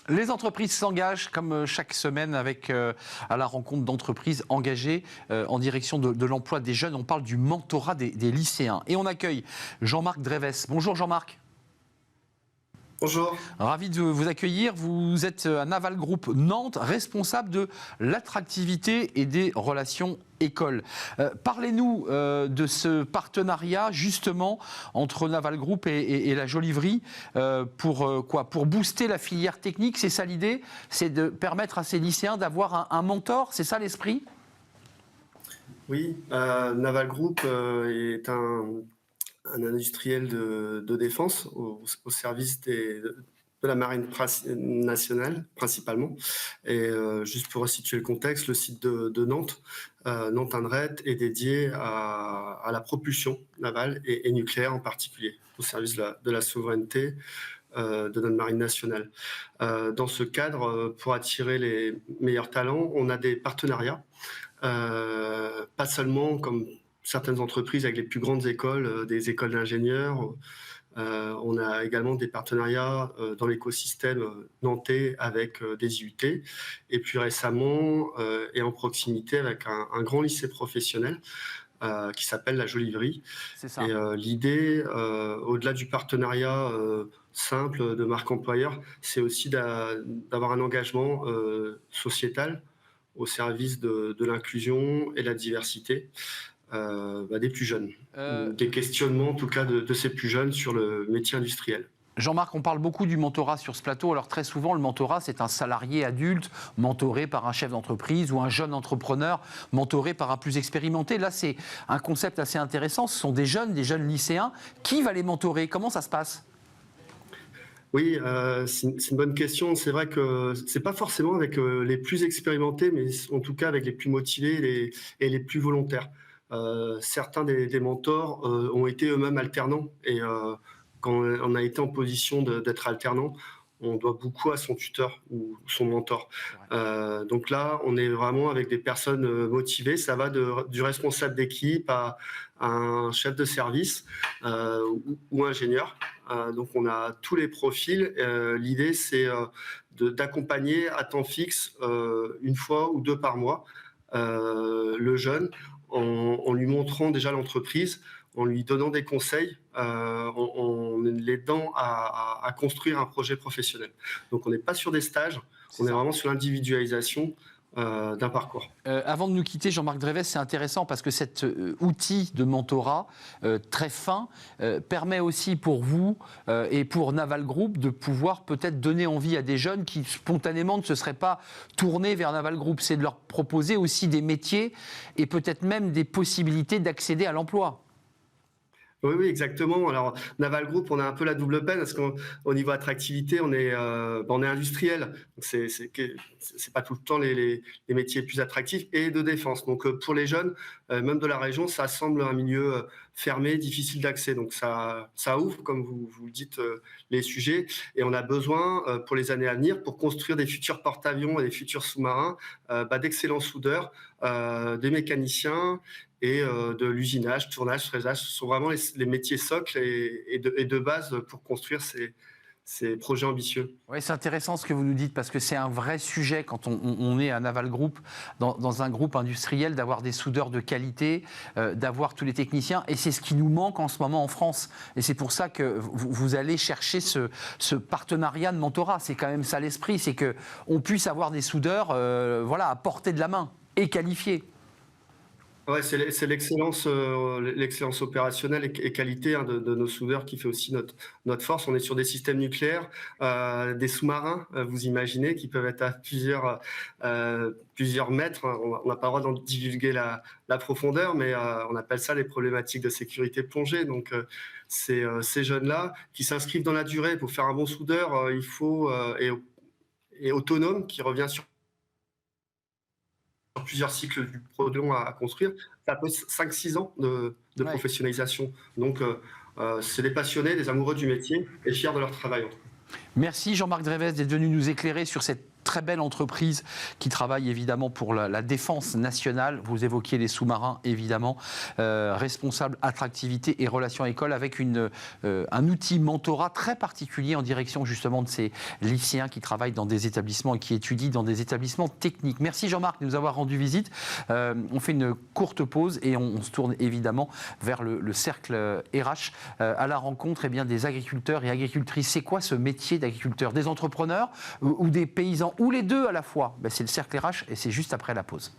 Les entreprises s'engagent comme chaque semaine à la rencontre d'entreprises engagées en direction de l'emploi des jeunes. On parle du mentorat des lycéens. Et on accueille Jean-Marc Dreves. Bonjour Jean-Marc. Bonjour. Ravi de vous accueillir. Vous êtes à Naval Group Nantes, responsable de l'attractivité et des relations écoles. Parlez-nous de ce partenariat justement entre Naval Group et la Joliverie pour booster la filière technique. C'est ça l'idée? C'est de permettre à ces lycéens d'avoir un mentor? C'est ça l'esprit? Oui, Naval Group est un industriel de défense au service de la marine nationale principalement. Et juste pour resituer le contexte, le site de Nantes, Nantes-Indret, est dédié à la propulsion navale et nucléaire en particulier, au service de la souveraineté de notre marine nationale. Dans ce cadre, pour attirer les meilleurs talents, on a des partenariats, pas seulement comme certaines entreprises avec les plus grandes écoles, des écoles d'ingénieurs. On a également des partenariats dans l'écosystème nantais avec des IUT. Et puis récemment, et en proximité avec un grand lycée professionnel qui s'appelle la Joliverie. C'est ça. Et l'idée, au-delà du partenariat simple de marque employeur, c'est aussi d'avoir un engagement sociétal au service de l'inclusion et de la diversité des plus jeunes. Des questionnements, en tout cas, de ces plus jeunes sur le métier industriel. Jean-Marc, on parle beaucoup du mentorat sur ce plateau. Alors très souvent, le mentorat, c'est un salarié adulte mentoré par un chef d'entreprise ou un jeune entrepreneur mentoré par un plus expérimenté. Là, c'est un concept assez intéressant. Ce sont des jeunes lycéens. Qui va les mentorer? Comment ça se passe? Oui, c'est une bonne question. C'est vrai que c'est pas forcément avec les plus expérimentés, mais en tout cas avec les plus motivés et les plus volontaires. Certains des mentors ont été eux-mêmes alternants et quand on a été en position d'être alternant, on doit beaucoup à son tuteur ou son mentor. Donc là, on est vraiment avec des personnes motivées. Ça va du responsable d'équipe à un chef de service ou ingénieur. Donc on a tous les profils. L'idée, c'est d'accompagner à temps fixe, une fois ou deux par mois, le jeune en lui montrant déjà l'entreprise, en lui donnant des conseils, en l'aidant à construire un projet professionnel. Donc on n'est pas sur des stages, on est vraiment sur l'individualisation d'un parcours. Avant de nous quitter, Jean-Marc Dreves, c'est intéressant parce que cet outil de mentorat très fin permet aussi pour vous et pour Naval Group de pouvoir peut-être donner envie à des jeunes qui spontanément ne se seraient pas tournés vers Naval Group. C'est de leur proposer aussi des métiers et peut-être même des possibilités d'accéder à l'emploi. Oui, exactement. Alors, Naval Group, on a un peu la double peine parce qu'au niveau attractivité, on est industriel. Donc c'est pas tout le temps les métiers les plus attractifs et de défense. Donc, pour les jeunes, même de la région, ça semble un milieu fermé, difficile d'accès. Donc, ça ouvre, comme vous le dites, les sujets. Et on a besoin, pour les années à venir, pour construire des futurs porte-avions et des futurs sous-marins, d'excellents soudeurs, des mécaniciens, et de l'usinage, tournage, fraisage. Ce sont vraiment les métiers socles et de base pour construire ces projets ambitieux. Oui, c'est intéressant ce que vous nous dites parce que c'est un vrai sujet quand on est à Naval Group, dans un groupe industriel, d'avoir des soudeurs de qualité, d'avoir tous les techniciens. Et c'est ce qui nous manque en ce moment en France. Et c'est pour ça que vous allez chercher ce partenariat de mentorat. C'est quand même ça l'esprit, c'est qu'on puisse avoir des soudeurs à portée de la main et qualifiés. Ouais, c'est l'excellence opérationnelle et qualité de nos soudeurs qui fait aussi notre force. On est sur des systèmes nucléaires, des sous-marins, vous imaginez, qui peuvent être à plusieurs mètres. On n'a pas le droit d'en divulguer la profondeur, mais on appelle ça les problématiques de sécurité plongée. Donc, ces jeunes-là qui s'inscrivent dans la durée. Pour faire un bon soudeur, il faut et autonome, qui revient sur plusieurs cycles du produit à construire, ça peut 5-6 ans de professionnalisation. Donc, c'est des passionnés, des amoureux du métier et fiers de leur travail. Merci Jean-Marc Dreves d'être venu nous éclairer sur cette très belle entreprise qui travaille évidemment pour la défense nationale. Vous évoquiez les sous-marins, évidemment. Responsable attractivité et relations école avec un outil mentorat très particulier en direction justement de ces lycéens qui travaillent dans des établissements et qui étudient dans des établissements techniques. Merci Jean-Marc de nous avoir rendu visite. On fait une courte pause et on se tourne évidemment vers le cercle RH à la rencontre des agriculteurs et agricultrices. C'est quoi ce métier d'agriculteur? Des entrepreneurs ou des paysans, ou les deux à la fois? C'est le cercle RH et c'est juste après la pause.